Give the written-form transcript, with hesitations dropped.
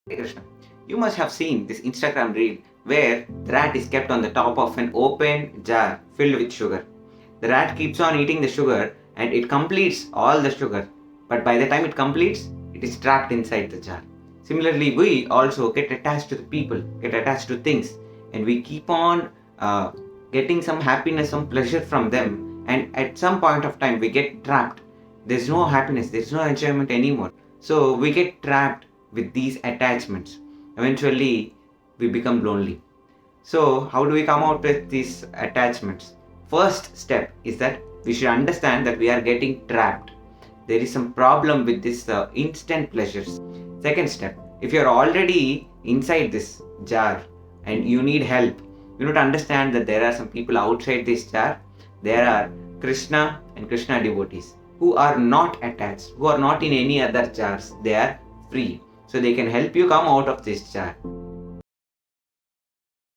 Hey Krishna, you must have seen this Instagram reel where the rat is kept on the top of an open jar filled with sugar. The rat keeps on eating the sugar and it completes all the sugar, but by the time it completes, it is trapped inside the jar. Similarly, we also get attached to the people, get attached to things, and we keep on getting some happiness, some pleasure from them, and at some point of time, we get trapped. There's no happiness, there's no enjoyment anymore. So we get trapped with these attachments. Eventually, we become lonely. So, how do we come out with these attachments? First step is that we should understand that we are getting trapped. There is some problem with this instant pleasures. Second step, if you are already inside this jar and you need help, you need to understand that there are some people outside this jar. There are Krishna and Krishna devotees who are not attached, who are not in any other jars. They are free. So they can help you come out of this jar.